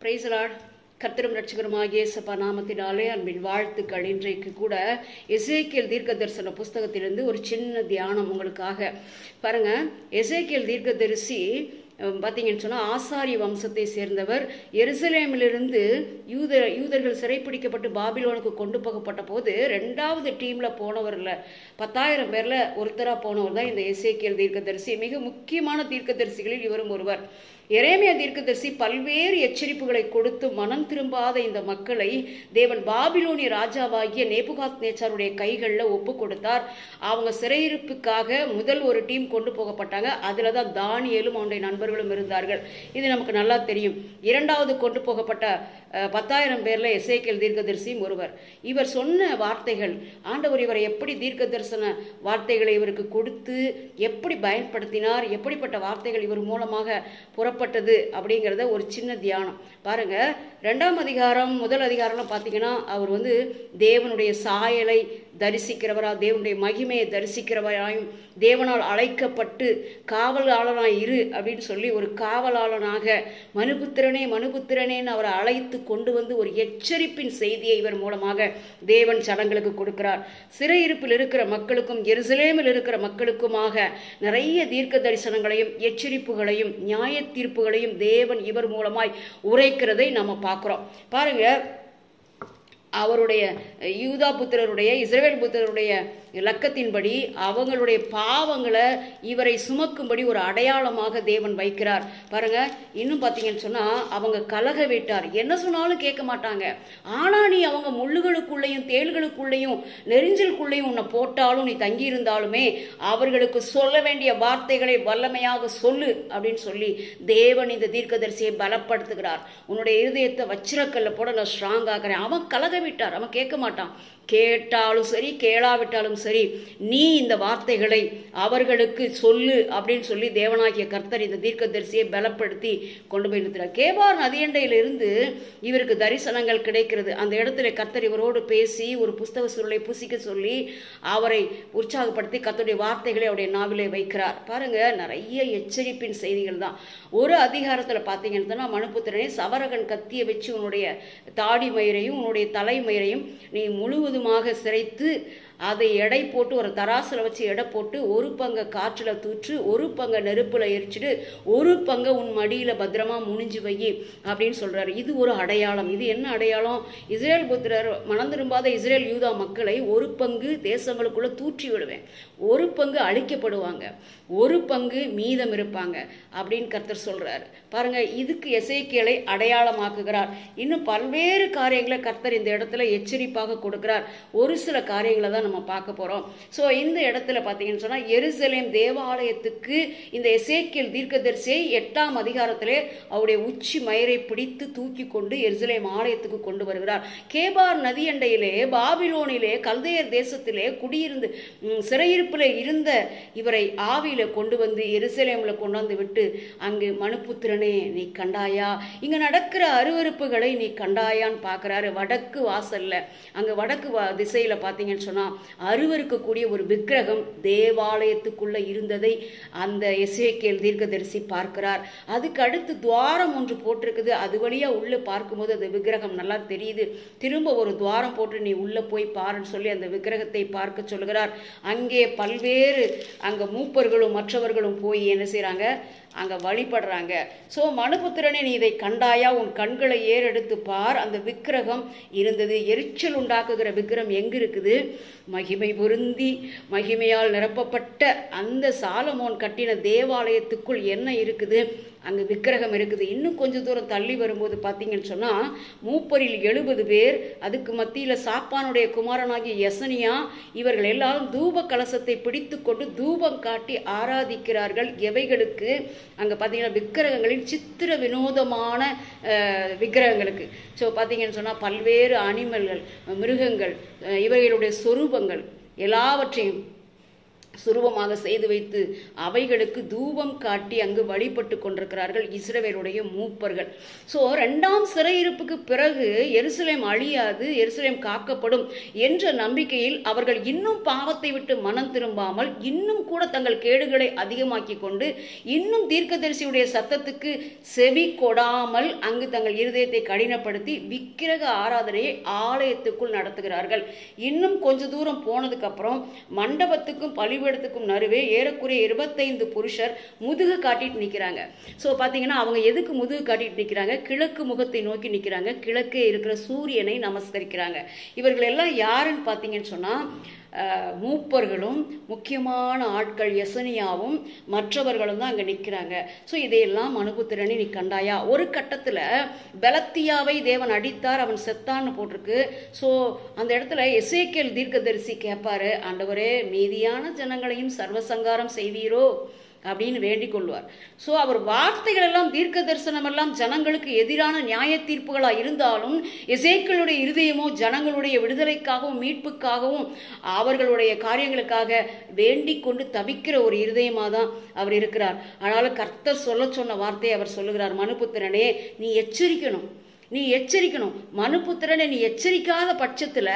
Praise the Lord. கர்த்தரும் இரட்சகருமாகிய இயேசப்பா நாமத்தினாலே அன்பின் வாழ்த்துக்கள். இன்றைக்கு கூட எசேக்கியேல் தீர்க்க தரிசன புஸ்தகத்திலிருந்து ஒரு சின்ன தியானம் உங்களுக்காக. பாருங்க, எசேக்கியேல் தீர்க்கதரிசி பார்த்தீங்கன்னு சொன்னால் ஆசாரிய வம்சத்தை சேர்ந்தவர். எருசலேமிலிருந்து யூதர்கள் சிறைப்பிடிக்கப்பட்டு பாபிலோனுக்கு கொண்டு போகப்பட்ட போது 2வது டீமில் போனவரில் 10,000 பேரில் ஒருத்தராக போனவர் தான் இந்த எசேக்கியேல் தீர்க்கதரிசி. மிக முக்கியமான தீர்க்கதரிசிகளில் இவரும் ஒருவர். எரேமியா தீர்க்கதரிசி பல்வேறு எச்சரிப்புகளை கொடுத்து மனம் திரும்பாத இந்த மக்களை தேவன் பாபிலோனிய ராஜாவாகிய நேபுகாத்நேச்சாருடைய கைகளில் ஒப்பு கொடுத்தார். அவங்க சிறையிருப்புக்காக முதல் ஒரு டீம் கொண்டு போகப்பட்டாங்க. அதில் தான் தானியேலும் அவனுடைய நண்பர்களும் இருந்தார்கள். இது நமக்கு நல்லா தெரியும். 2வது கொண்டு போகப்பட்ட 10,000 பேரில் எசேக்கியேல் தீர்க்கதரிசியும் ஒருவர். இவர் சொன்ன வார்த்தைகள், ஆண்டவர் இவரை எப்படி தீர்க்க தரிசன வார்த்தைகளை இவருக்கு கொடுத்து எப்படி பயன்படுத்தினார், எப்படிப்பட்ட வார்த்தைகள் இவர் மூலமாக புறப்பட்டது அப்படிங்கிறத ஒரு சின்ன தியானம் பாருங்க. 2ஆம் அதிகாரம் முதல் அதிகாரம்லாம் பார்த்தீங்கன்னா அவர் தேவனுடைய சாயலை தரிசிக்கிறவரா, தேவனுடைய மகிமையை தரிசிக்கிறவராயும், தேவனால் அழைக்கப்பட்டு காவலாளனாய் இரு அப்படின்னு சொல்லி ஒரு காவலாளனாக மனுபுத்திரனே மனுபுத்திரனேன்னு அவரை அழைத்து கொண்டு ஒரு எச்சரிப்பின் செய்தியை இவர் மூலமாக தேவன் ஜனங்களுக்கு கொடுக்கிறார். சிறையிருப்பில் இருக்கிற மக்களுக்கும் எருசலேமில் இருக்கிற மக்களுக்குமாக நிறைய தீர்க்க தரிசனங்களையும் எச்சரிப்புகளையும் நியாய தீர்ப்புகளையும் தேவன் இவர் மூலமாய் உரைக்கிறதை நம்ம பார்க்கிறோம். பாருங்க, அவருடைய யூதா புத்திரருடைய இஸ்ரவேல் புத்திரருடைய இலக்கத்தின்படி அவங்களுடைய பாவங்களை இவரை சுமக்கும்படி ஒரு அடையாளமாக தேவன் வைக்கிறார். பாருங்க, இன்னும் பார்த்தீங்கன்னு சொன்னா அவங்க கலக வீட்டார், என்ன சொன்னாலும் கேட்க மாட்டாங்க. ஆனா நீ அவங்க முள்ளுகளுக்குள்ளேயும் தேள்களுக்குள்ளேயும் நெரிஞ்சலுக்குள்ளேயும் உன்னை போட்டாலும் நீ தங்கி இருந்தாலுமே அவர்களுக்கு சொல்ல வேண்டிய வார்த்தைகளை வல்லமையாக சொல்லு அப்படின்னு சொல்லி தேவன் இந்த தீர்க்கதரிசியை பலப்படுத்துகிறார். உன்னுடைய இருதயத்தை வச்சிரக்கல்ல போட நான் ஸ்ட்ராங் ஆகிறேன். அவன் கலக விட்டார், அவன் கேட்க மாட்டான். கேட்டாலும் சரி கேளாவிட்டாலும் சரி நீ இந்த வார்த்தைகளை அவர்களுக்கு சொல்லு அப்படின்னு சொல்லி தேவனாகிய கர்த்தர் இந்த தீர்க்கதரிசியை பலப்படுத்தி கொண்டு போய் நிறுத்துறார். கேபார் நதியண்டையிலிருந்து இவருக்கு தரிசனங்கள் கிடைக்கிறது. அந்த இடத்துல கர்த்தர் இவரோடு பேசி ஒரு புஸ்தக சுருளை புசிக்க சொல்லி அவரை உற்சாகப்படுத்தி கர்த்தருடைய வார்த்தைகளை அவருடைய நாவிலே வைக்கிறார். பாருங்க, நிறைய எச்சரிப்பின் செய்திகள் தான். ஒரு அதிகாரத்தில் பார்த்தீங்கன்னா, மனுபுத்திரனே சவரகன் கத்தியை வச்சு உன்னுடைய தாடி மயிரையும் உன்னுடைய தலைமயிரையும் நீ முழுவதுமாக சிரைத்து அதை எடை போட்டு ஒரு தராசில் வச்சு எடை போட்டு ஒரு பங்கை காற்றில் தூற்று, ஒரு பங்கை நெருப்பில் எரிச்சிட்டு, ஒரு பங்கை உன் மடியில் பத்திரமா முனிஞ்சு வை அப்படின்னு சொல்றாரு. இது ஒரு அடையாளம். இது என்ன அடையாளம்? இஸ்ரேல் புத்திரர் மனம் திரும்பாத இஸ்ரேல் யூதா மக்களை ஒரு பங்கு தேசங்களுக்குள்ள தூற்றி விடுவேன், ஒரு பங்கு அழிக்கப்படுவாங்க, ஒரு பங்கு மீதம் இருப்பாங்க அப்படின்னு கர்த்தர் சொல்றாரு. பாருங்க, இதுக்கு எசேக்கியேலை அடையாளமாக்குகிறார். இன்னும் பல்வேறு காரியங்களை கர்த்தர் இந்த இடத்துல எச்சரிப்பாக கொடுக்கிறார். ஒரு சில காரியங்களை தான் நம்ம பார்க்க போறோம். சோ இந்த இடத்துல பாத்தீங்கன்னு சொன்னா எருசலேம் தேவாலயத்துக்கு இந்த எசேக்கியேல் தீர்க்கதரிசியை 8ஆம் அதிகாரத்திலே அவருடைய உச்சி மயிரை பிடித்து தூக்கி கொண்டு எருசலேம் ஆலயத்துக்கு கொண்டு வருகிறார். கேபார் நதியண்டையிலே பாபிலோனிலே கல்தேயர் தேசத்திலே குடியிருந்து சிறையிருப்பில் இருந்த இவரை ஆவியில கொண்டு எருசலேம்ல கொண்டாந்து விட்டு அங்கு மனுபுத்திரனே நீ கண்டாயா, இங்க நடக்கிற அருவருப்புகளை நீ கண்டாயான்னு பாக்குறாரு. வடக்கு வாசல்ல அங்க வடக்கு திசையில பாத்தீங்கன்னு சொன்னா அருவருக்கக்கூடிய ஒரு விக்கிரகம் தேவாலயத்துக்குள்ள இருந்ததை அந்த எசேக்கியேல் தீர்க்கதரிசி பார்க்கிறார். அதுக்கு அடுத்து துவாரம் ஒன்று போட்டிருக்குது. அது வழியா உள்ள பார்க்கும்போது அந்த விக்கிரகம் நல்லா தெரியுது. திரும்ப ஒரு துவாரம் போட்டு நீ உள்ள போய் பாருன்னு சொல்லி அந்த விக்கிரகத்தை பார்க்க சொல்லுகிறார். அங்கே பல்வேறு அங்க மூப்பர்களும் மற்றவர்களும் போய் என்ன செய்யறாங்க, அங்க வழிபடுறாங்க. சோ மனுபுத்திரனே நீ இதை கண்டாயா, உன் கண்களை ஏறெடுத்து பார். அந்த விக்கிரகம் இருந்தது. எரிச்சல் உண்டாக்குகிற விக்கிரகம் எங்க இருக்குது? மகிமை பொருந்தி மகிமையால் நிரப்பப்பட்ட அந்த சாலமோன் கட்டின தேவாலயத்துக்குள் என்ன இருக்குது? அங்க விக்கிரகம் இருக்குது. இன்னும் கொஞ்சம் தூரம் தள்ளி வரும்போது பார்த்தீங்கன்னு சொன்னா மூப்பரில் 70 பேர், அதுக்கு மத்தியில சாப்பானுடைய குமாரனாகிய யசனியா, இவர்கள் எல்லாரும் தூப கலசத்தை பிடித்து கொண்டு தூபம் காட்டி ஆராதிக்கிறார்கள். எவைகளுக்கு? அங்க பார்த்தீங்கன்னா விக்கிரகங்களின் சித்திர வினோதமான விக்கிரகங்களுக்கு. ஸோ பார்த்தீங்கன்னு சொன்னா பல்வேறு அனிமல்கள், மிருகங்கள், இவைகளுடைய சொரூபங்கள் எல்லாவற்றையும் சுரூபமாக செய்து வைத்து அவைகளுக்கு தூபம் காட்டி அங்கு வழிபட்டு கொண்டிருக்கிறார்கள் இஸ்ரவேலுடைய மூப்பர்கள். ஸோ 2ஆம் சிறையிருப்புக்கு பிறகு எருசலேம் அழியாது, எருசலேம் காக்கப்படும் என்ற நம்பிக்கையில் அவர்கள் இன்னும் பாவத்தை விட்டு மனம் திரும்பாமல் இன்னும் கூட தங்கள் கேடுகளை அதிகமாக்கி கொண்டு இன்னும் தீர்க்கதரிசியுடைய சத்தத்துக்கு செவி கொடாமல் அங்கு தங்கள் இருதயத்தை கடினப்படுத்தி விக்கிரக ஆராதனையை ஆலயத்துக்குள் நடத்துகிறார்கள். இன்னும் கொஞ்ச தூரம் போனதுக்கு அப்புறம் மண்டபத்துக்கும் பலிபீடத்துக்கும் நடுவே ஏறக்குறைய 25 புருஷர் முதுகு காட்டிட்டு நிற்கிறாங்க. ஸோ பார்த்தீங்கன்னா அவங்க எதுக்கு முதுகு காட்டிட்டு நிற்கிறாங்க? கிழக்கு முகத்தை நோக்கி நிற்கிறாங்க. கிழக்கே இருக்கிற சூரியனை நமஸ்கரிக்கிறாங்க. இவர்கள் எல்லாம் யாருன்னு பார்த்தீங்கன்னு சொன்னால் மூப்பர்களும் முக்கியமான ஆட்கள் எசனியாவும் மற்றவர்களும் தான் அங்கே நிற்கிறாங்க. ஸோ இதையெல்லாம் மனுபுத்திரனே நீ கண்டாயா? ஒரு கட்டத்தில் பெலத்தியாவை தேவன் அடித்தார், அவன் செத்தான்னு போட்டிருக்கு. ஸோ அந்த இடத்துல எசேக்கியேல் தீர்க்கதரிசி கேட்பாரு, ஆண்டவரே மீதியான ஜனங்களையும் சர்வசங்காரம் செய்வீரோ அப்படின்னு வேண்டிக் கொள்வார். ஸோ அவர் வார்த்தைகள் எல்லாம் தீர்க்க தரிசனம் எல்லாம் ஜனங்களுக்கு எதிரான நியாய தீர்ப்புகளா இருந்தாலும் எசேக்கியேலுடைய இருதயமோ ஜனங்களுடைய விடுதலைக்காகவும் மீட்புக்காகவும் அவர்களுடைய காரியங்களுக்காக வேண்டிக் கொண்டு தவிக்கிற ஒரு இருதயமாக தான் அவர் இருக்கிறார். ஆனாலும் கர்த்தர் சொன்ன வார்த்தையை அவர் சொல்லுகிறார், மனுபுத்திரனே நீ எச்சரிக்கணும், நீ எச்சரிக்கணும். மனுபுத்திரனை நீ எச்சரிக்காத பட்சத்தில்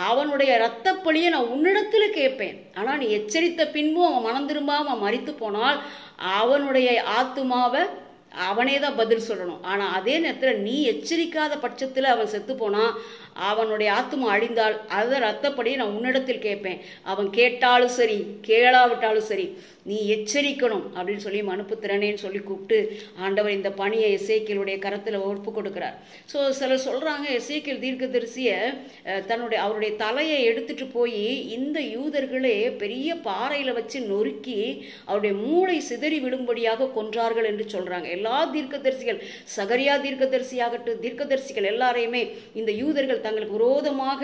அவனுடைய இரத்த பழியை நான் உன்னிடத்தில் கேட்பேன். ஆனால் நீ எச்சரித்த பின்பும் அவன் மனம் திரும்பாம அவன் மரித்து போனால் அவனுடைய ஆத்துமாவை அவனே தான் பதில் சொல்லணும். ஆனால் அதே நேரத்தில் நீ எச்சரிக்காத பட்சத்தில் அவன் செத்து போனான், அவனுடைய ஆத்துமா அழிந்தால் அதை ரத்தப்படியே நான் உன்னிடத்தில் கேட்பேன். அவன் கேட்டாலும் சரி கேளாவிட்டாலும் சரி நீ எச்சரிக்கணும் அப்படின்னு சொல்லி மனுபுத்திரனேன்னு சொல்லி கூப்பிட்டு ஆண்டவர் இந்த பணியை எசேக்கியேலுடைய கரத்தில் ஒப்பு கொடுக்கிறார். ஸோ சிலர் சொல்கிறாங்க, எசேக்கியேல் தீர்க்கதரிசியை அவருடைய தலையை எடுத்துட்டு போய் இந்த யூதர்களே பெரிய பாறையில் வச்சு நொறுக்கி அவருடைய மூளை சிதறி விடும்படியாக கொன்றார்கள் என்று சொல்கிறாங்க. எல்லா தீர்க்கதரிசிகள், சகரியா தீர்க்கதரிசியாகட்டும், தீர்க்கதரிசிகள் எல்லாரையுமே இந்த யூதர்கள் தங்களுக்கு விரோதமாக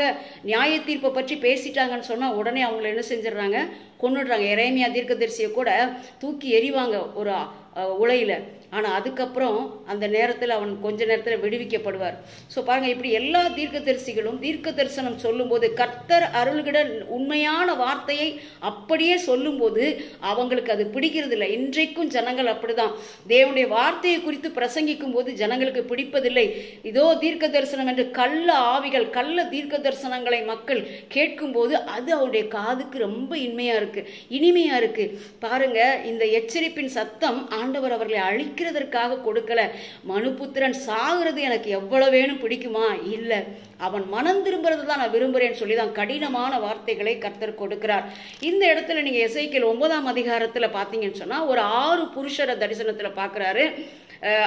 நியாய தீர்ப்பை பற்றி பேசிட்டாங்கன்னு சொன்னால் உடனே அவங்களை என்ன செஞ்சிடறாங்க? கொன்னுடுறாங்க. எரேமியா தீர்க்கதரிசியை கூட தூக்கி எறிவாங்க ஒரு உலையில். ஆனால் அதுக்கப்புறம் அந்த நேரத்தில் அவன் கொஞ்ச நேரத்தில் விடுவிக்கப்படுவார். ஸோ பாருங்கள், இப்படி எல்லா தீர்க்கதரிசிகளும் தீர்க்க தரிசனம் சொல்லும்போது கர்த்தர் அருள்கிட உண்மையான வார்த்தையை அப்படியே சொல்லும்போது அவங்களுக்கு அது பிடிக்கிறது இல்லை. இன்றைக்கும் ஜனங்கள் அப்படிதான். தேவனுடைய வார்த்தையை குறித்து பிரசங்கிக்கும் போது ஜனங்களுக்கு பிடிப்பதில்லை. இதோ தீர்க்க தரிசனம் என்று கள்ள ஆவிகள், கள்ள தீர்க்க தரிசனங்களை மக்கள் கேட்கும்போது அது அவருடைய காதுக்கு ரொம்ப இனிமையா இருக்கு. பாருங்க, இந்த எச்சரிப்பின் சத்தம் ஆண்டவர் அவர்களை அழிக்கிறதற்காக கொடுக்கல. மனுபுத்திரன் சாகிறது எனக்கு எவ்வளவு வேணும் பிடிக்குமா? இல்லை, அவன் மனம் திரும்புறது தான் நான் விரும்புகிறேன்னு சொல்லி தான் கடினமான வார்த்தைகளை கர்த்தர் கொடுக்கிறார். இந்த இடத்துல நீங்க எசேக்கியேல் 9ஆம் அதிகாரத்தில் பார்த்தீங்கன்னு சொன்னா ஒரு 6 புருஷரை தரிசனத்தில் பார்க்குறாரு.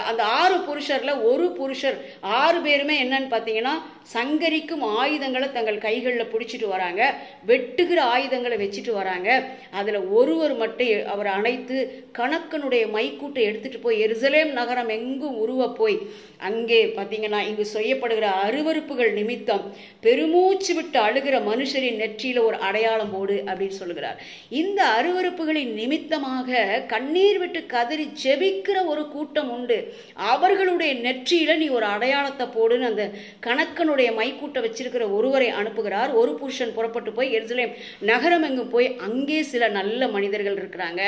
அந்த 6 புருஷர்ல ஒரு புருஷர் 6 பேருமே என்னன்னு பார்த்தீங்கன்னா சங்கரிக்கும் ஆயுதங்களை தங்கள் கைகளில் பிடிச்சிட்டு வராங்க, வெட்டுகிற ஆயுதங்களை வச்சுட்டு வராங்க. அதில் ஒருவர் மட்டும் அவர் அணைத்து கணக்கனுடைய மைக்கூட்டை எடுத்துட்டு போய் எருசலேம் நகரம் எங்கும் உருவ போய் அங்கே பார்த்தீங்கன்னா இங்கு செய்யப்படுகிற அருவருப்புகள் நிமித்தம் பெருமூச்சு விட்டு அழுகிற மனுஷரின் நெற்றியில ஒரு அடையாளம் போடு அப்படின்னு சொல்லுகிறார். இந்த அருவருப்புகளின் நிமித்தமாக கண்ணீர் விட்டு கதறி ஜெபிக்கிற ஒரு கூட்டம் உண்டு. அவர்களுடைய நெற்றியில நீ ஒரு அடையாளத்தை போடுன்னு அந்த கணக்கனுடைய மைக்கூட்டை வச்சிருக்கிற ஒருவரை அனுப்புகிறார். ஒரு புருஷன் புறப்பட்டு போய் எருசலேம் நகரம் எங்கும் போய் அங்கே சில நல்ல மனிதர்கள் இருக்கிறாங்க.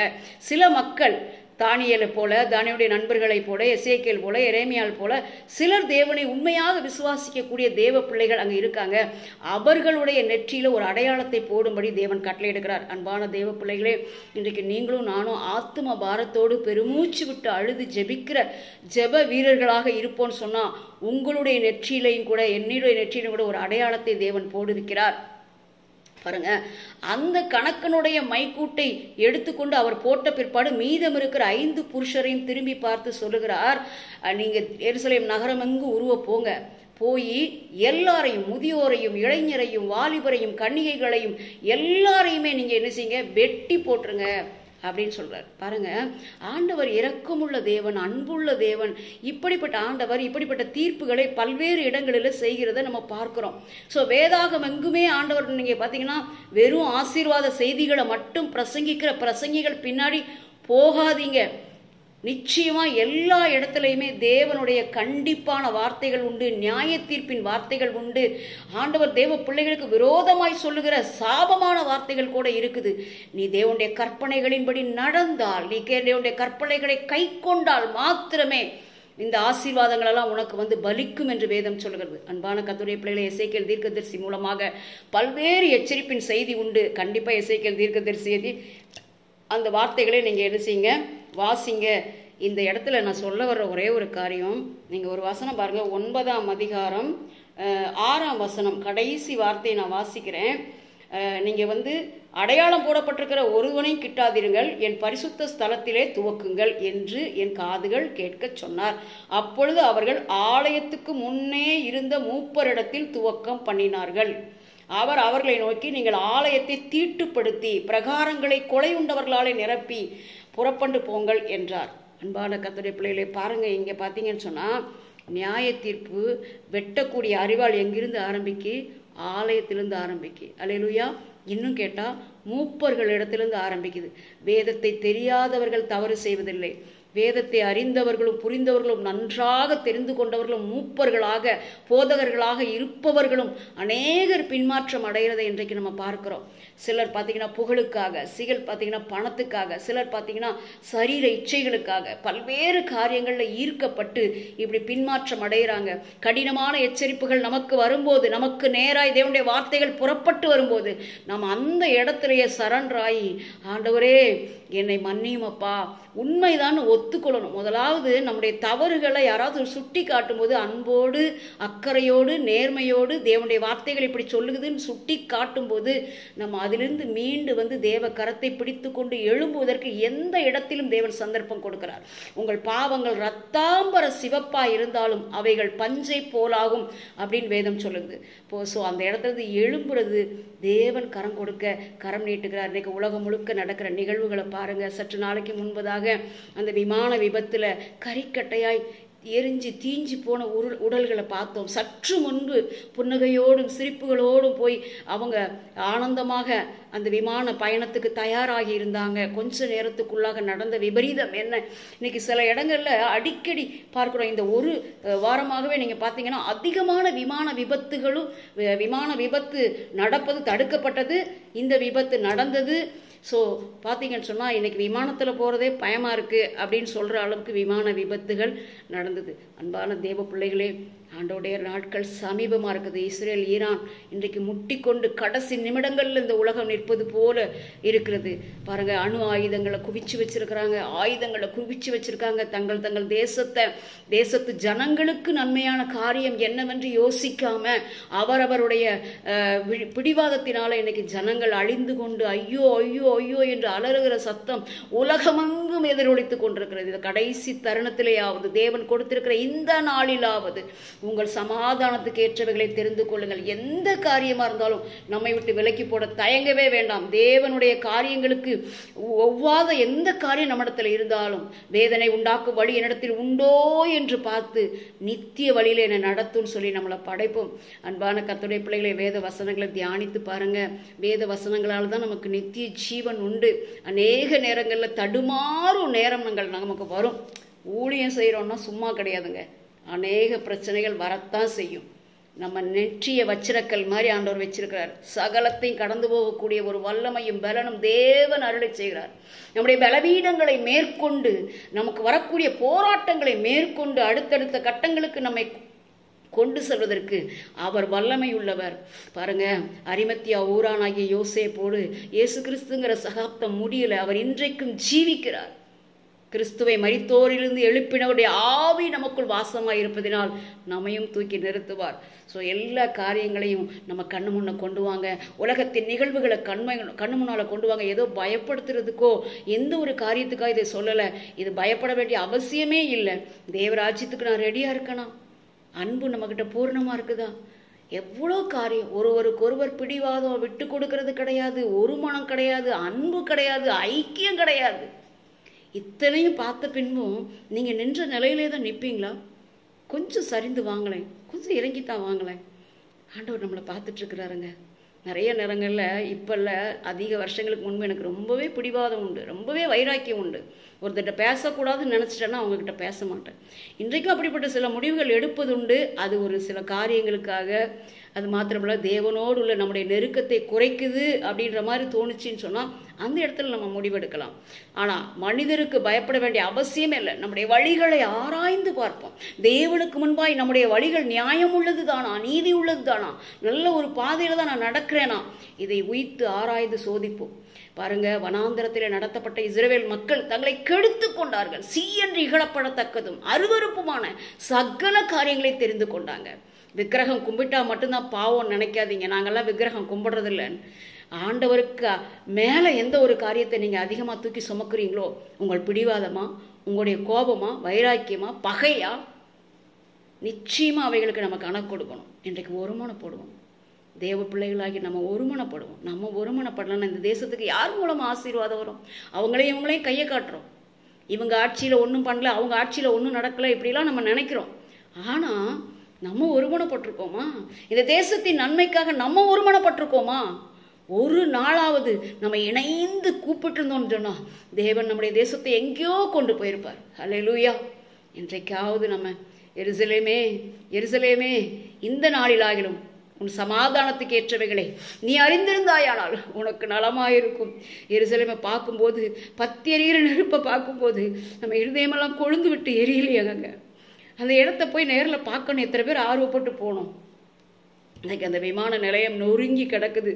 சில மக்கள் தானியேலை போல, தானியேலுடைய நண்பர்களை போல, எசேக்கியேல் போல, எரேமியால் போல சிலர் தேவனை உண்மையாக விசுவாசிக்கக்கூடிய தேவ பிள்ளைகள் அங்கே இருக்காங்க. அவர்களுடைய நெற்றியில ஒரு அடையாளத்தை போடும்படி தேவன் கட்டளையிடுகிறார். அன்பான தேவ பிள்ளைகளே, இன்றைக்கு நீங்களும் நானும் ஆத்தும பாரத்தோடு பெருமூச்சு விட்டு அழுது ஜெபிக்கிற ஜெப வீரர்களாக இருப்போம்னு சொன்னா உங்களுடைய நெற்றியிலையும் கூட என்னுடைய நெற்றியிலும் கூட ஒரு அடையாளத்தை தேவன் போடுவிக்கிறார். பாருங்க, அந்த கணக்கனுடைய மைக்கூட்டை எடுத்துக்கொண்டு அவர் போட்ட பிற்பாடு மீதம் இருக்கிற 5 புருஷரையும் திரும்பி பார்த்து சொல்லுகிறார், நீங்க எருசலேம் நகரம் எங்கு உருவ போங்க, போய் எல்லாரையும், முதியோரையும், இளைஞரையும், வாலிபரையும், கன்னிகைகளையும் எல்லாரையுமே நீங்க என்ன செய்யுங்க? வெட்டி போட்டுருங்க அப்படின்னு சொல்றார். பாருங்க, ஆண்டவர் இரக்கமுள்ள தேவன், அன்புள்ள தேவன். இப்படிப்பட்ட ஆண்டவர் இப்படிப்பட்ட தீர்ப்புகளை பல்வேறு இடங்களில் செய்கிறத நம்ம பார்க்கிறோம். ஸோ வேதாகம் எங்குமே ஆண்டவர் நீங்க பார்த்தீங்கன்னா வெறும் ஆசீர்வாத செய்திகளை மட்டும் பிரசங்கிக்கிற பிரசங்கிகள் பின்னாடி போகாதீங்க. நிச்சயமா எல்லா இடத்துலையுமே தேவனுடைய கண்டிப்பான வார்த்தைகள் உண்டு, நியாய தீர்ப்பின் வார்த்தைகள் உண்டு. ஆண்டவர் தேவ பிள்ளைகளுக்கு விரோதமாய் சொல்லுகிற சாபமான வார்த்தைகள் கூட இருக்குது. நீ தேவனுடைய கற்பனைகளின்படி நடந்தால், நீ தேவனுடைய கற்பனைகளை கை கொண்டால் மாத்திரமே இந்த ஆசீர்வாதங்கள் எல்லாம் உனக்கு பலிக்கும் என்று வேதம் சொல்கிறது. அன்பான கர்த்தருடைய பிள்ளைகளை, எசேக்கியேல் தீர்க்கதரிசி மூலமாக பல்வேறு எச்சரிப்பின் செய்தி உண்டு. கண்டிப்பா எசேக்கியேல் தீர்க்கதரிசி அந்த வார்த்தைகளை நீங்க என்ன செய்யுங்க, வாசிங்க. இந்த இடத்துல நான் சொல்ல வர்ற ஒரே ஒரு காரியம், நீங்க ஒரு வசனம் பாருங்க, 9ஆம் அதிகாரம் 6ஆம் வசனம், கடைசி வார்த்தையை நான் வாசிக்கிறேன். நீங்க அடையாளம் போடப்பட்டிருக்கிற ஒருவனையும் கிட்டாதிருங்கள், என் பரிசுத்த ஸ்தலத்திலே துவக்குங்கள் என்று என் காதுகள் கேட்க சொன்னார். அப்பொழுது அவர்கள் ஆலயத்துக்கு முன்னே இருந்த மூப்பரிடத்தில் துவக்கம் பண்ணினார்கள். அவர் அவர்களை நோக்கி, நீங்கள் ஆலயத்தை தீட்டுப்படுத்தி பிரகாரங்களை கொலை உண்டவர்களாலே நிரப்பி புறப்பண்டு போங்கள் என்றார். அன்பான கர்த்தருடைய பிள்ளைகளை பாருங்க, இங்க பார்த்தீங்கன்னு சொன்னா நியாய தீர்ப்பு வெட்டக்கூடிய அறிவாள் எங்கிருந்து ஆரம்பிக்கு? ஆலயத்திலிருந்து ஆரம்பிக்கு. அல்லேலூயா. இன்னும் கேட்டா மூப்பர்களிடத்திலிருந்து ஆரம்பிக்குது. வேதத்தை தெரியாதவர்கள் தவறு செய்வதில்லை. வேதத்தை அறிந்தவர்களும் புரிந்தவர்களும் நன்றாக தெரிந்து கொண்டவர்களும் மூப்பர்களாக போதகர்களாக இருப்பவர்களும் அநேகர் பின்மாற்றம் அடைகிறதை இன்றைக்கு நம்ம பார்க்கிறோம். சிலர் பார்த்தீங்கன்னா புகழுக்காக, சிலர் பார்த்தீங்கன்னா பணத்துக்காக, சிலர் பார்த்தீங்கன்னா சரீர இச்சைகளுக்காக பல்வேறு காரியங்களில் ஈர்க்கப்பட்டு இப்படி பின்மாற்றம் அடைகிறாங்க. கடினமான எச்சரிப்புகள் நமக்கு வரும்போது, நமக்கு நேராய் தேவனுடைய வார்த்தைகள் புறப்பட்டு வரும்போது நாம் அந்த இடத்திலேயே சரண்டராகி, ஆண்டவரே என்னை மன்னியும் அப்பா, உண்மைதான் ஒத்துக்கொள்ளணும். முதலாவது நம்முடைய தவறுகளை யாராவது சுட்டி காட்டும் போது அன்போடு அக்கறையோடு நேர்மையோடு தேவனுடைய வார்த்தைகள் இப்படி சொல்லுகுதுன்னு சுட்டி காட்டும் போது நம்ம அதிலிருந்து மீண்டு தேவ கரத்தை பிடித்து கொண்டு எழும்புவதற்கு எந்த இடத்திலும் தேவன் சந்தர்ப்பம் கொடுக்கிறார். உங்கள் பாவங்கள் ரத்தாம்பர சிவப்பா இருந்தாலும் அவைகள் பஞ்சை போலாகும் அப்படின்னு வேதம் சொல்லுது. ஸோ அந்த இடத்துல எழும்புறது தேவன் கரம் கொடுக்க கரம் நீட்டுகிறார். இன்னைக்கு உலகம் முழுக்க நடக்கிற நிகழ்வுகளை பாருங்க. சற்று நாளைக்கு முன்பதாக அந்த விமான விபத்துல கரிக்கட்டையாய் எரிஞ்சு தீஞ்சு போன உடல்களை பார்த்தோம். சற்று முன்பு புன்னகையோடும் சிரிப்புகளோடும் போய் அவங்க ஆனந்தமாக அந்த விமான பயணத்துக்கு தயாராகி இருந்தாங்க. கொஞ்ச நேரத்துக்குள்ளாக நடந்த விபரீதம் என்ன? இன்னைக்கு சில இடங்கள்ல அடிக்கடி பார்க்கிறோம். இந்த ஒரு வாரமாகவே நீங்க பார்த்தீங்கன்னா அதிகமான விமான விபத்து நடப்பது தடுக்கப்பட்டது, இந்த விபத்து நடந்தது. ஸோ பார்த்தீங்கன்னு சொன்னால் இன்னைக்கு விமானத்தில் போகிறதே பயமாக இருக்குது அப்படின்னு சொல்கிற அளவுக்கு விமான விபத்துகள் நடந்தது. அன்பான தேவ பிள்ளைகளே, ஆண்டோடைய நாட்கள் சமீபமாக இருக்குது. இஸ்ரேல் ஈரான் இன்றைக்கு முட்டிக்கொண்டு கடைசி நிமிடங்களில் இந்த உலகம் நிற்பது போல இருக்கிறது. பாருங்க, அணு ஆயுதங்களை குவிச்சு வச்சிருக்கிறாங்க, ஆயுதங்களை குவிச்சு வச்சிருக்காங்க. தங்கள் தேசத்து ஜனங்களுக்கு நன்மையான காரியம் என்னவென்று யோசிக்காம அவரவருடைய பிடிவாதத்தினால இன்னைக்கு ஜனங்கள் அழிந்து கொண்டு ஐயோ ஐயோ ஐயோ என்று அலறுகிற சத்தம் உலகமெங்கும் எதிரொலித்து கொண்டிருக்கிறது. இந்த கடைசி தருணத்திலேயாவது தேவன் கொடுத்திருக்கிற இந்த நாளிலாவது உங்கள் சமாதானத்துக்கு ஏற்றவைகளை தெரிந்து கொள்ளுங்கள். எந்த காரியமா இருந்தாலும் நம்மை விட்டு விலக்கி போட தயங்கவே வேண்டாம். தேவனுடைய காரியங்களுக்கு ஒவ்வாத எந்த காரியம் நம்மிடத்தில் இருந்தாலும் வேதனை உண்டாக்கும் வழி என்னிடத்தில் உண்டோ என்று பார்த்து நித்திய வழியில என்னை நடத்தும் சொல்லி நம்மளை படைப்போம். அன்பான கர்த்தருடைய பிள்ளைகளை, வேத வசனங்களை தியானித்து பாருங்க. வேத வசனங்களால் தான் நமக்கு நித்திய ஜீவன் உண்டு. அநேக நேரங்களில் தடுமாறும் நேரம் நமக்கு வரும். ஊழியம் செய்யறோம்னா சும்மா கிடையாதுங்க. அநேக பிரச்சனைகள் வரத்தான் செய்யும். நம்ம நெற்றிய வச்சிரக்கல் மாதிரி ஆண்டவர் வச்சிருக்கிறார். சகலத்தையும் கடந்து போகக்கூடிய ஒரு வல்லமையும் பலனும் தேவன் அருளை செய்கிறார். நம்முடைய பலவீனங்களை மேற்கொண்டு, நமக்கு வரக்கூடிய போராட்டங்களை மேற்கொண்டு அடுத்தடுத்த கட்டங்களுக்கு நம்மை கொண்டு செல்வதற்கு அவர் வல்லமை உள்ளவர். பாருங்க, அரிமத்தியா ஊரானாகிய யோசேப்போடு இயேசு கிறிஸ்துங்கிற சகாப்தம் முடியல. அவர் இன்றைக்கும் ஜீவிக்கிறார். கிறிஸ்துவை மரித்தோரிலிருந்து எழுப்பினவருடைய ஆவி நமக்குள் வாசமாய் இருப்பதினால் நம்மையும் தூக்கி நிறுத்துவார். ஸோ எல்லா காரியங்களையும் நம்ம கண்ணு முன்ன கொண்டு வாங்க. உலகத்தின் நிகழ்வுகளை கண்ணு முன்னால் கொண்டு வாங்க. ஏதோ பயப்படுத்துறதுக்கோ எந்த ஒரு காரியத்துக்காக இதை சொல்லலை. இது பயப்பட வேண்டிய அவசியமே இல்லை. தேவராஜ்யத்துக்கு நான் ரெடியாக இருக்கணும். அன்பு நம்மக்கிட்ட பூர்ணமாக இருக்குதா? எவ்வளோ காரியம். ஒருவருக்கொருவர் பிடிவாதம், விட்டு கொடுக்கறது கிடையாது, ஒரு மனம் கிடையாது, அன்பு கிடையாது, ஐக்கியம் கிடையாது. இத்தனையும் பார்த்த பின்பும் நீங்கள் நின்ற நிலையிலே தான் நிற்பீங்களா? கொஞ்சம் சரிந்து வாங்கலேன், கொஞ்சம் இறங்கித்தான் வாங்கலேன். ஆண்டவர் நம்மளை பார்த்துட்டு இருக்கிறாருங்க. நிறைய நேரங்களில் இப்போ இல்லை, அதிக வருஷங்களுக்கு முன்பு எனக்கு ரொம்பவே பிடிவாதம் உண்டு, ரொம்பவே வைராக்கியம் உண்டு. ஒருத்தர்கிட்ட பேசக்கூடாதுன்னு நினச்சிட்டேன்னா அவங்கக்கிட்ட பேச மாட்டேன். இன்றைக்கும் அப்படிப்பட்ட சில முடிவுகள் எடுப்பதுண்டு. அது ஒரு சில காரியங்களுக்காக. அது மாத்திரமல்ல, தேவனோடு உள்ள நம்முடைய நெருக்கத்தை குறைக்குது அப்படின்ற மாதிரி தோணுச்சின்னு சொன்னால் அந்த இடத்துல நம்ம முடிவெடுக்கலாம். ஆனால் மனிதருக்கு பயப்பட வேண்டிய அவசியமே இல்லை. நம்முடைய வழிகளை ஆராய்ந்து பார்ப்போம். தேவனுக்கு முன்பாய் நம்முடைய வழிகள் நியாயம் உள்ளது தானா, நீதி உள்ளது தானா, நல்ல ஒரு பாதையில் தான் நான் நடக்கிறேனா, இதை உய்த்து ஆராய்ந்து சோதிப்போம். பாருங்க, வனாந்தரத்தில் நடத்தப்பட்ட இஸ்ரவேல் மக்கள் தங்களை கெடுத்து கொண்டார்கள். சீயன்று இகழப்படத்தக்கதும் அருவருப்புமான சகல காரியங்களை தெரிந்து கொண்டாங்க. விக்கிரகம் கும்பிட்டா மட்டும்தான் பாவம் நினைக்காதீங்க. நாங்கள்லாம் விக்கிரகம் கும்பிடுறதில்ல. ஆண்டவருக்கு மேலே எந்த ஒரு காரியத்தை நீங்கள் அதிகமாக தூக்கி சுமக்குறீங்களோ, உங்கள் பிடிவாதமா, உங்களுடைய கோபமா, வைராக்கியமா, பகையா, நிச்சயமாக அவைகளுக்கு நம்ம கணக்கு கொடுக்கணும். இன்றைக்கு ஒருமனப்படுவோம். தேவ பிள்ளைகளாகி நம்ம ஒருமனப்படுவோம். நம்ம ஒருமனப்படலன்னா இந்த தேசத்துக்கு யார் மூலமாக ஆசீர்வாதம் வரும்? அவங்களையும் இவங்களையும் கையை காட்டுறோம். இவங்க ஆட்சியில் ஒன்றும் பண்ணல, அவங்க ஆட்சியில் ஒன்றும் நடக்கலை, இப்படிலாம் நம்ம நினைக்கிறோம். ஆனால் நம்ம ஒருமனப்பட்டிருக்கோமா? இந்த தேசத்தின் நன்மைக்காக நம்ம ஒருமனப்பட்டிருக்கோமா? ஒரு நாளாவது நம்ம இணைந்து கூப்பிட்டு இருந்தோம்னு சொன்னால் தேவன் நம்முடைய தேசத்தை எங்கேயோ கொண்டு போயிருப்பார். அல்லேலூயா. இன்றைக்காவது நம்ம எருசலேமே, எருசலேமே, இந்த நாளிலாகிலும் உன் சமாதானத்துக்கு ஏற்றவைகளை நீ அறிந்திருந்தாயானால் உனக்கு நலமாயிருக்கும். எருசலேமை பார்க்கும்போது, பத்தி எரிகிற நெருப்பை பார்க்கும்போது நம்ம இருதயமெல்லாம் கொழுந்து விட்டு எரியலையாங்க. அந்த இடத்த போய் நேரில் பார்க்கணும். எத்தனை பேர் ஆர்வப்பட்டு போனோம். இன்னைக்கு அந்த விமான நிலையம் நொறுங்கி கிடக்குது.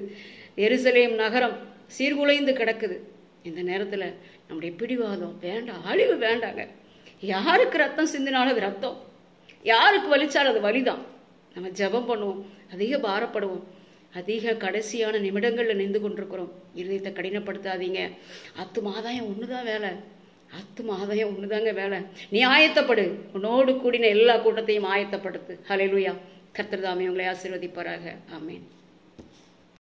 எருசலேம் நகரம் சீர்குலைந்து கிடக்குது. இந்த நேரத்தில் நம்முடைய பிடிவாதம் வேண்டாம், அழிவு வேண்டாங்க. யாருக்கு ரத்தம் சிந்தினாலும் அது ரத்தம், யாருக்கு வலிச்சாலும் அது வலிதான். நம்ம ஜெபம் பண்ணுவோம், அதிக பாரப்படுவோம். அதிக கடைசியான நிமிடங்களில் நின்று கொண்டிருக்கிறோம். இருதயத்தை கடினப்படுத்தாதீங்க. ஆத்துமாதாயம் ஒன்று தான் வேலை, ஆத்துமாதாயம் ஒன்று தாங்க வேலை. நீ ஆயத்தப்படு, உன்னோடு கூடின எல்லா கூட்டத்தையும் ஆயத்தப்படுத்து. ஹல்லேலூயா. கர்த்தர் தாமே உங்களை ஆசீர்வதிப்பாராக. ஆமென்.